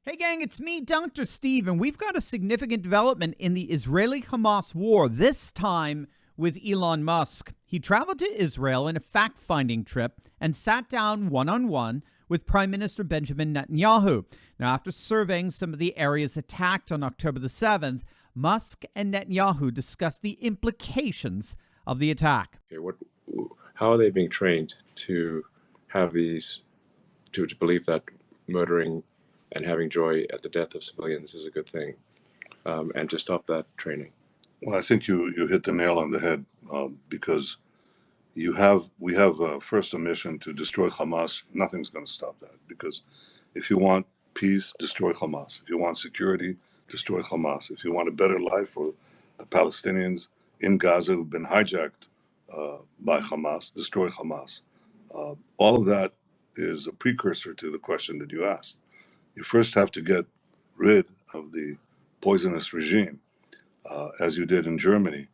Hey gang, it's me, Dr. Steve, and we've got a significant development in the Israeli-Hamas war, this time with Elon Musk. He traveled to Israel in a fact-finding trip and sat down one-on-one with Prime Minister Benjamin Netanyahu. Now, after surveying some of the areas attacked on October the 7th, Musk and Netanyahu discussed the implications of the attack. Okay, how are they being trained to have these, to believe that murdering and having joy at the death of civilians is a good thing, and to stop that training? Well, I think you hit the nail on the head, because we have first a mission to destroy Hamas. Nothing's going to stop that, because if you want peace, destroy Hamas. If you want security, destroy Hamas. If you want a better life for the Palestinians in Gaza who've been hijacked by Hamas, destroy Hamas. All of that is a precursor to the question that you asked. You first have to get rid of the poisonous regime, as you did in Germany,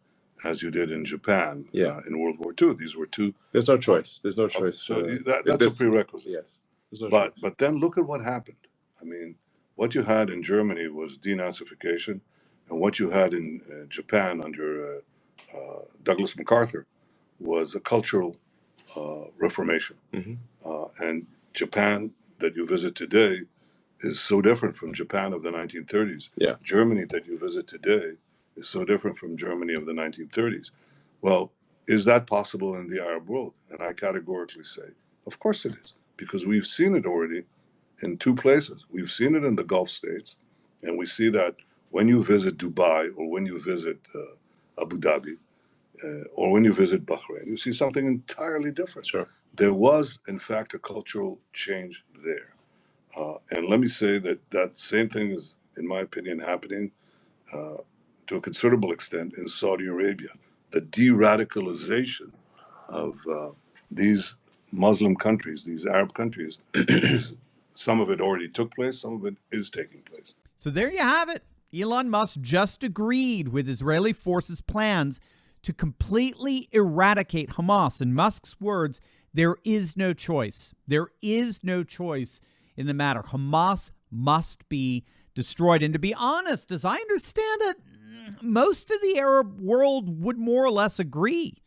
as you did in Japan, in World War II. These were two. There's no choice. There's no choice. So that's a prerequisite. Yes. There's no but choice. But then look at what happened. I mean, what you had in Germany was denazification, and what you had in Japan under Douglas MacArthur was a cultural reformation. Mm-hmm. And Japan that you visit today is so different from Japan of the 1930s. Yeah. Germany that you visit today is so different from Germany of the 1930s. Well, is that possible in the Arab world? And I categorically say, of course it is, because we've seen it already in two places. We've seen it in the Gulf states, and we see that when you visit Dubai or when you visit Abu Dhabi or when you visit Bahrain, you see something entirely different. Sure. There was, in fact, a cultural change there. And let me say that same thing is, in my opinion, happening to a considerable extent in Saudi Arabia. The de-radicalization of these Muslim countries, these Arab countries, some of it already took place, some of it is taking place. So there you have it. Elon Musk just agreed with Israeli forces' plans to completely eradicate Hamas. In Musk's words, there is no choice. There is no choice in the matter. Hamas must be destroyed. And to be honest, as I understand it, most of the Arab world would more or less agree.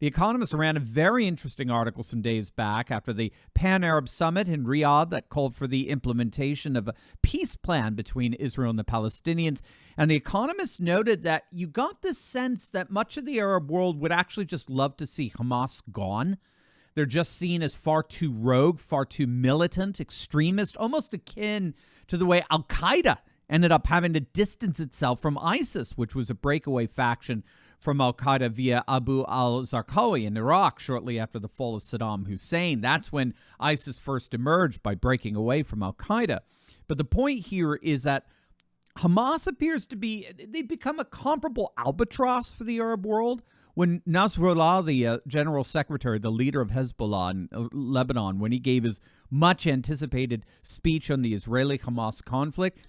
The Economist ran a very interesting article some days back after the Pan-Arab Summit in Riyadh that called for the implementation of a peace plan between Israel and the Palestinians. And the Economist noted that you got this sense that much of the Arab world would actually just love to see Hamas gone. They're just seen as far too rogue, far too militant, extremist, almost akin to the way Al-Qaeda ended up having to distance itself from ISIS, which was a breakaway faction from Al-Qaeda via Abu al-Zarqawi in Iraq shortly after the fall of Saddam Hussein. That's when ISIS first emerged, by breaking away from Al-Qaeda. But the point here is that Hamas appears to be, they've become a comparable albatross for the Arab world. When Nasrallah, the general secretary, the leader of Hezbollah in Lebanon, when he gave his much anticipated speech on the Israeli-Hamas conflict,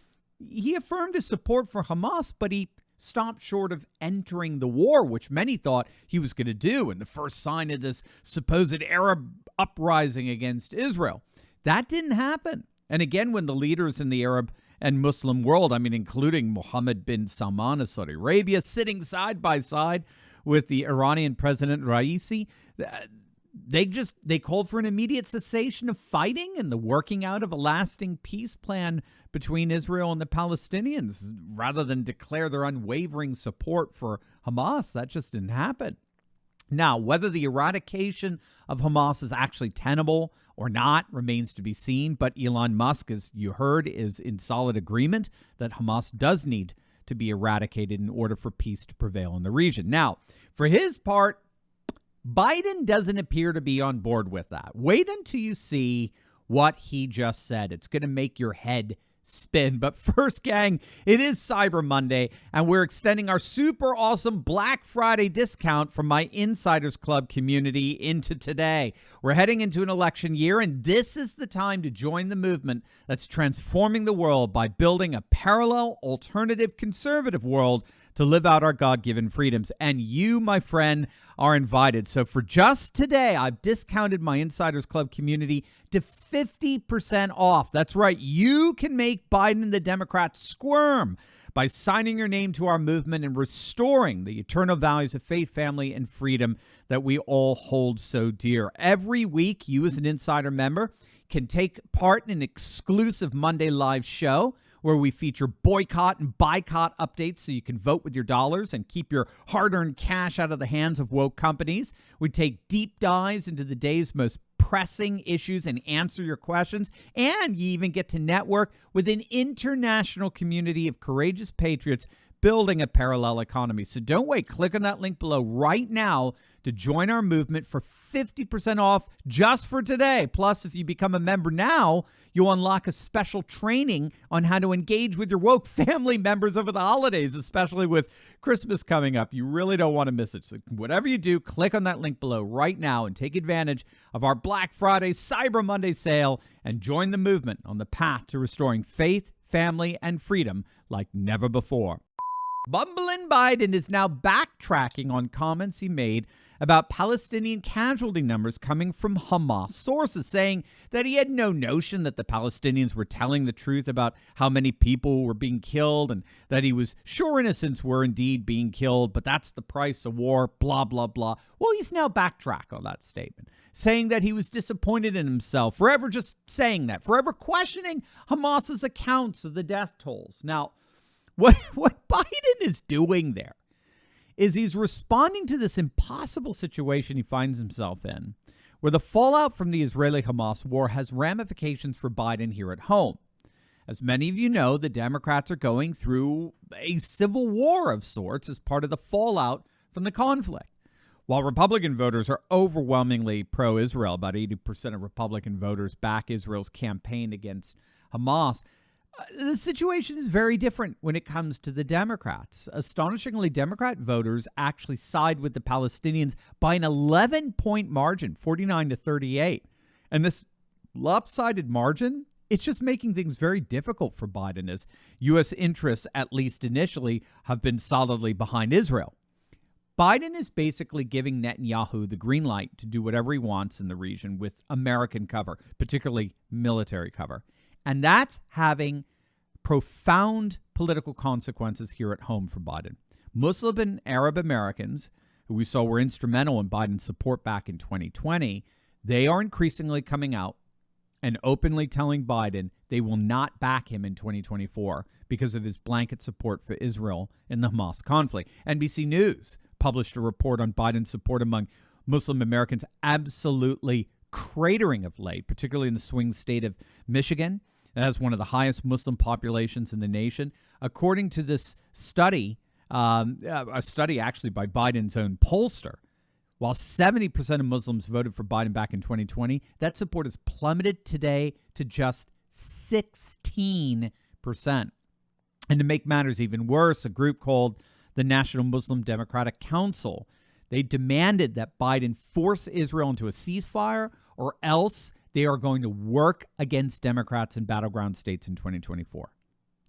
he affirmed his support for Hamas, but he stopped short of entering the war, which many thought he was going to do in the first sign of this supposed Arab uprising against Israel. That didn't happen. And again, when the leaders in the Arab and Muslim world, I mean, including Mohammed bin Salman of Saudi Arabia, sitting side by side with the Iranian President Raisi, they called for an immediate cessation of fighting and the working out of a lasting peace plan between Israel and the Palestinians, rather than declare their unwavering support for Hamas. That just didn't happen. Now, whether the eradication of Hamas is actually tenable or not remains to be seen, but Elon Musk, as you heard, is in solid agreement that Hamas does need to be eradicated in order for peace to prevail in the region. Now, for his part, Biden doesn't appear to be on board with that. Wait until you see what he just said. It's going to make your head spin. But first, gang, it is Cyber Monday, and we're extending our super awesome Black Friday discount from my Insiders Club community into today. We're heading into an election year, and this is the time to join the movement that's transforming the world by building a parallel, alternative, conservative world to live out our God-given freedoms. And you, my friend, are invited. So for just today, I've discounted my Insiders Club community to 50% off. That's right. You can make Biden and the Democrats squirm by signing your name to our movement and restoring the eternal values of faith, family, and freedom that we all hold so dear. Every week, you as an Insider member can take part in an exclusive Monday live show where we feature boycott and boycott updates so you can vote with your dollars and keep your hard-earned cash out of the hands of woke companies. We take deep dives into the day's most pressing issues and answer your questions. And you even get to network with an international community of courageous patriots building a parallel economy. So don't wait. Click on that link below right now to join our movement for 50% off just for today. Plus, if you become a member now, you'll unlock a special training on how to engage with your woke family members over the holidays, especially with Christmas coming up. You really don't want to miss it. So whatever you do, click on that link below right now and take advantage of our Black Friday, Cyber Monday sale and join the movement on the path to restoring faith, family, and freedom like never before. Bumbling Biden is now backtracking on comments he made about Palestinian casualty numbers coming from Hamas sources, saying that he had no notion that the Palestinians were telling the truth about how many people were being killed and that he was sure innocents were indeed being killed, but that's the price of war, blah, blah, blah. Well, he's now backtracked on that statement, saying that he was disappointed in himself, forever just saying that, forever questioning Hamas's accounts of the death tolls. Now, what Biden is doing there is he's responding to this impossible situation he finds himself in, where the fallout from the Israeli-Hamas war has ramifications for Biden here at home. As many of you know, the Democrats are going through a civil war of sorts as part of the fallout from the conflict. While Republican voters are overwhelmingly pro-Israel, about 80% of Republican voters back Israel's campaign against Hamas, the situation is very different when it comes to the Democrats. Astonishingly, Democrat voters actually side with the Palestinians by an 11-point margin, 49-38. And this lopsided margin, it's just making things very difficult for Biden, as U.S. interests, at least initially, have been solidly behind Israel. Biden is basically giving Netanyahu the green light to do whatever he wants in the region with American cover, particularly military cover. And that's having profound political consequences here at home for Biden. Muslim and Arab Americans, who we saw were instrumental in Biden's support back in 2020, they are increasingly coming out and openly telling Biden they will not back him in 2024 because of his blanket support for Israel in the Hamas conflict. NBC News published a report on Biden's support among Muslim Americans absolutely cratering of late, particularly in the swing state of Michigan. It has one of the highest Muslim populations in the nation. According to this study, a study actually by Biden's own pollster, while 70% of Muslims voted for Biden back in 2020, that support has plummeted today to just 16%. And to make matters even worse, a group called the National Muslim Democratic Council, they demanded that Biden force Israel into a ceasefire or else they are going to work against Democrats in battleground states in 2024.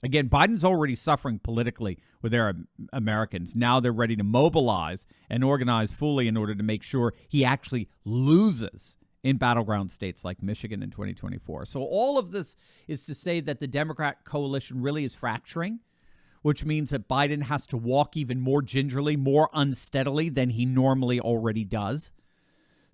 Again, Biden's already suffering politically with Arab Americans. Now they're ready to mobilize and organize fully in order to make sure he actually loses in battleground states like Michigan in 2024. So all of this is to say that the Democrat coalition really is fracturing, which means that Biden has to walk even more gingerly, more unsteadily than he normally already does.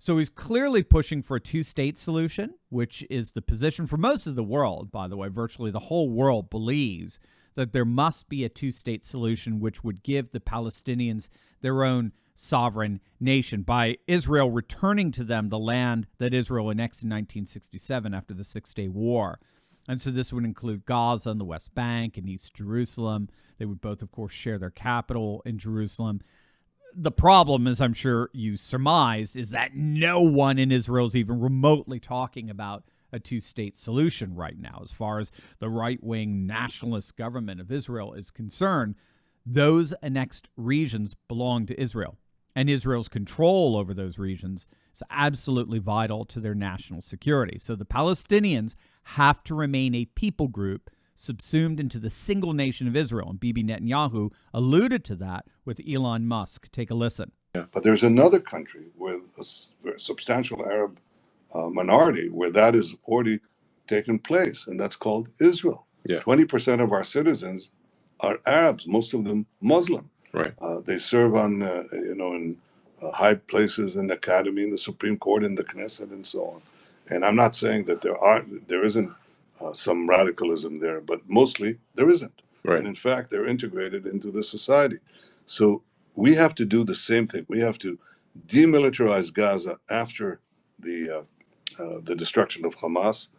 So he's clearly pushing for a two-state solution, which is the position for most of the world, by the way. Virtually the whole world believes that there must be a two-state solution which would give the Palestinians their own sovereign nation by Israel returning to them the land that Israel annexed in 1967 after the Six-Day War. And so this would include Gaza and the West Bank and East Jerusalem. They would both, of course, share their capital in Jerusalem. The problem, as I'm sure you surmised, is that no one in Israel is even remotely talking about a two-state solution right now. As far as the right-wing nationalist government of Israel is concerned, those annexed regions belong to Israel. And Israel's control over those regions is absolutely vital to their national security. So the Palestinians have to remain a people group subsumed into the single nation of Israel. And Bibi Netanyahu alluded to that with Elon Musk. Take a listen. But there's another country with a substantial Arab minority where that is already taken place, and that's called Israel. Yeah. 20% of our citizens are Arabs, most of them Muslim. Right. They serve on, in high places in the academy, in the Supreme Court, in the Knesset, and so on. And I'm not saying that there isn't some radicalism there, but mostly there isn't. Right. And in fact, they're integrated into the society. So we have to do the same thing. We have to demilitarize Gaza after the destruction of Hamas,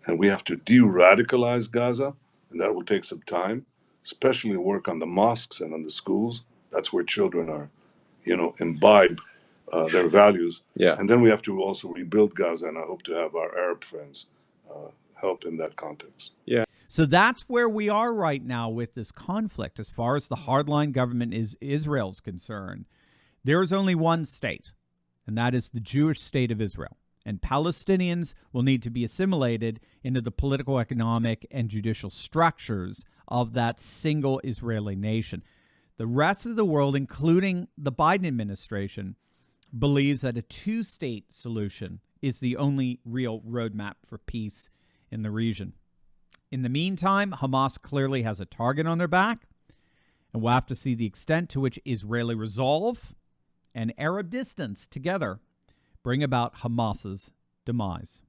and we have to de-radicalize Gaza, and that will take some time, especially work on the mosques and on the schools. That's where children are, imbibe their values. Yeah. And then we have to also rebuild Gaza, and I hope to have our Arab friends help in that context. Yeah. So that's where we are right now with this conflict. As far as the hardline government is Israel's concerned, there is only one state, and that is the Jewish state of Israel. And Palestinians will need to be assimilated into the political, economic, and judicial structures of that single Israeli nation. The rest of the world, including the Biden administration, believes that a two-state solution is the only real roadmap for peace in the region. In the meantime, Hamas clearly has a target on their back, and we'll have to see the extent to which Israeli resolve and Arab distance together bring about Hamas's demise.